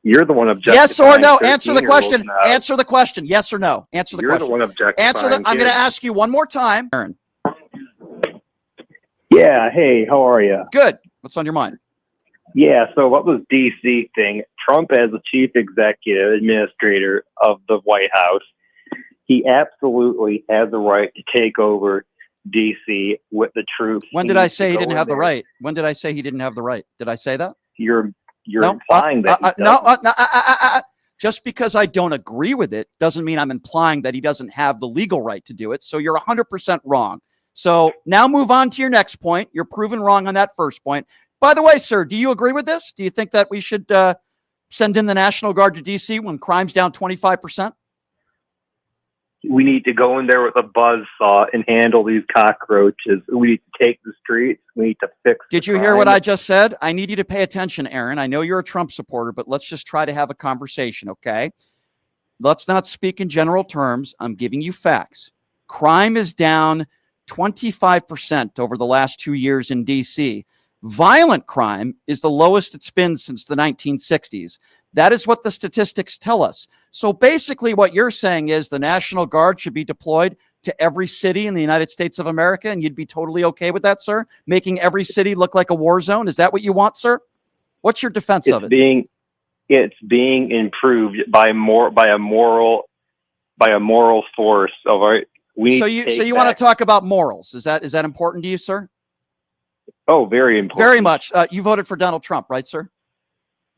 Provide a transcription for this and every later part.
You're the one objectifying. Yes or no? Answer the 13-year-olds question. now. Answer the question. Yes or no? Answer the You're question. the one objectifying. Answer the. I'm going to ask you one more time. Aaron. Yeah. Hey, how are you? Good. What's on your mind? Yeah. So what was DC thing? Trump, as the chief executive administrator of the White House, he absolutely has the right to take over DC with the troops. When did I say he didn't have the right? When did I say he didn't have the right? Did I say that? You're implying that. No. Just because I don't agree with it doesn't mean I'm implying that he doesn't have the legal right to do it. So you're 100% wrong. So now move on to your next point. You're proven wrong on that first point. By the way, sir, do you agree with this? Do you think that we should send in the National Guard to D.C. when crime's down 25%? We need to go in there with a buzzsaw and handle these cockroaches. We need to take the streets. We need to fix. Did you hear what I just said? I need you to pay attention, Aaron. I know you're a Trump supporter, but let's just try to have a conversation, okay? Let's not speak in general terms. I'm giving you facts. Crime is down 25% over the last 2 years in D.C. Violent crime is the lowest it's been since the 1960s. That is what the statistics tell us. So basically what you're saying is the National Guard should be deployed to every city in the United States of America, and you'd be totally okay with that, sir? Making every city look like a war zone? Is that what you want, sir? What's your defense of it? It's being improved by a moral force. All right. So you want to talk about morals? Is that important to you, sir? Oh, very important. Very much. You voted for Donald Trump, right, sir?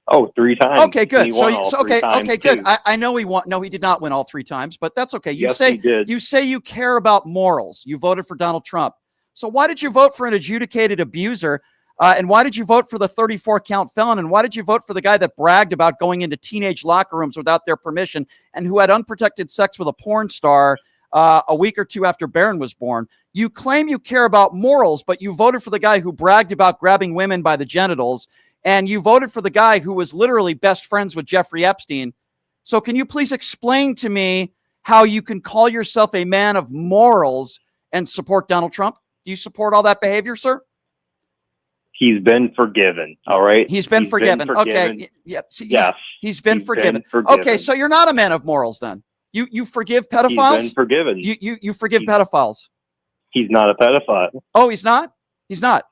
Oh, 3 times. Okay, good. Okay, good. Too. I know he won. No, he did not win all 3 times, but that's okay. Yes, he did. You say you care about morals. You voted for Donald Trump. So why did you vote for an adjudicated abuser? And why did you vote for the 34-count felon? And why did you vote for the guy that bragged about going into teenage locker rooms without their permission and who had unprotected sex with a porn star a week or 2 after Barron was born? You claim you care about morals, but you voted for the guy who bragged about grabbing women by the genitals. And you voted for the guy who was literally best friends with Jeffrey Epstein. So can you please explain to me how you can call yourself a man of morals and support Donald Trump? Do you support all that behavior, sir? He's been forgiven. All right. He's been forgiven. Okay. Yeah. Yes. He's been forgiven. Okay. So you're not a man of morals then. You forgive pedophiles? He's been forgiven. You forgive pedophiles. He's not a pedophile. Oh, he's not? He's not.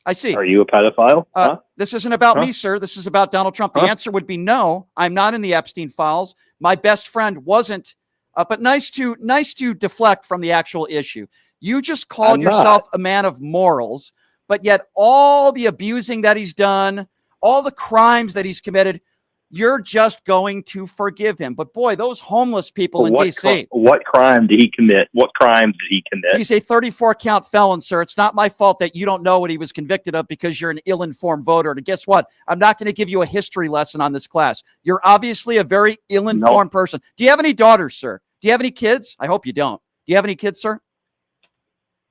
I see. Are you a pedophile? This isn't about me, sir. This is about Donald Trump. The answer would be no. I'm not in the Epstein files. My best friend wasn't. But nice to deflect from the actual issue. You just called yourself a man of morals, but yet all the abusing that he's done, all the crimes that he's committed, you're just going to forgive him. But boy, those homeless people in D.C. What crime did he commit? What crimes did he commit? He's a 34-count felon, sir. It's not my fault that you don't know what he was convicted of because you're an ill-informed voter. And guess what? I'm not going to give you a history lesson on this class. You're obviously a very ill-informed person. Do you have any daughters, sir? Do you have any kids? I hope you don't. Do you have any kids, sir?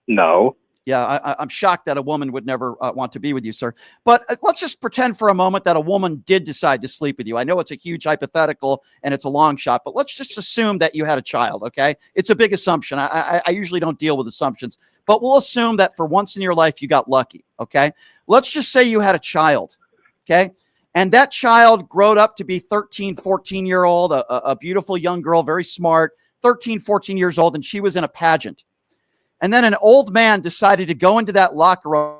No. Yeah, I'm shocked that a woman would never want to be with you, sir. But let's just pretend for a moment that a woman did decide to sleep with you. I know it's a huge hypothetical and it's a long shot, but let's just assume that you had a child, okay? It's a big assumption. I usually don't deal with assumptions, but we'll assume that for once in your life you got lucky, okay? Let's just say you had a child, okay? And that child growed up to be 13, 14-year-old, a beautiful young girl, very smart, 13, 14 years old, and she was in a pageant. And then an old man decided to go into that locker room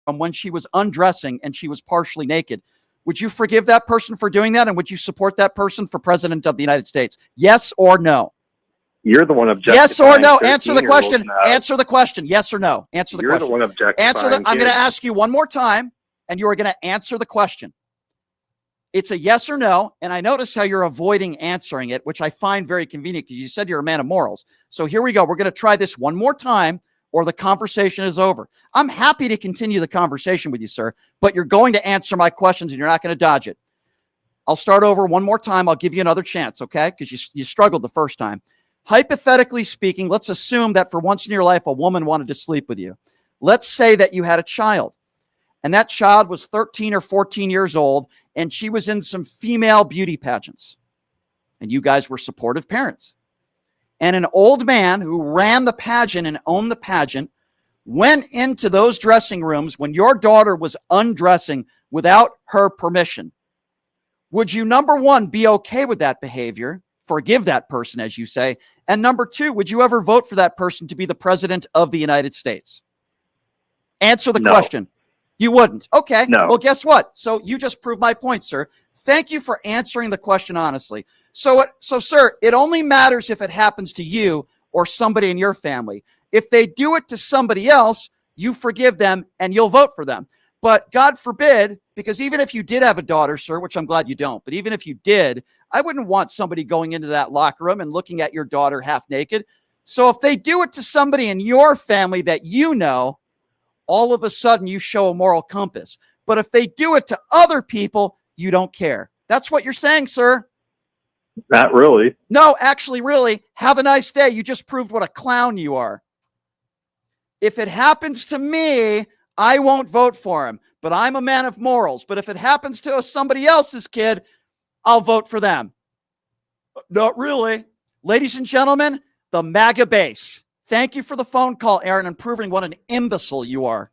when she was undressing and she was partially naked. Would you forgive that person for doing that? And would you support that person for president of the United States? Yes or no? You're the one objecting. Yes or no? Answer the question. Answer the question. Yes or no? Answer the question. You're the one objecting. I'm going to ask you one more time, and you are going to answer the question. It's a yes or no, and I notice how you're avoiding answering it, which I find very convenient because you said you're a man of morals. So here we go. We're going to try this one more time, or the conversation is over. I'm happy to continue the conversation with you, sir, but you're going to answer my questions, and you're not going to dodge it. I'll start over one more time. I'll give you another chance, okay? Because you struggled the first time. Hypothetically speaking, let's assume that for once in your life, a woman wanted to sleep with you. Let's say that you had a child, and that child was 13 or 14 years old, and she was in some female beauty pageants. And you guys were supportive parents. And an old man who ran the pageant and owned the pageant went into those dressing rooms when your daughter was undressing without her permission. Would you, number one, be okay with that behavior? Forgive that person, as you say. And number two, would you ever vote for that person to be the president of the United States? Answer the question. You wouldn't. Okay. No. Well, guess what? So you just proved my point, sir. Thank you for answering the question honestly. So, sir, it only matters if it happens to you or somebody in your family. If they do it to somebody else, you forgive them and you'll vote for them. But God forbid, because even if you did have a daughter, sir, which I'm glad you don't, but even if you did, I wouldn't want somebody going into that locker room and looking at your daughter half naked. So if they do it to somebody in your family that you know, all of a sudden you show a moral compass. But if they do it to other people, you don't care. That's what you're saying, sir. Not really. No, actually, really. Have a nice day. You just proved what a clown you are. If it happens to me, I won't vote for him, but I'm a man of morals. But if it happens to somebody else's kid, I'll vote for them. Not really. Ladies and gentlemen, the MAGA base. Thank you for the phone call, Aaron, and proving what an imbecile you are.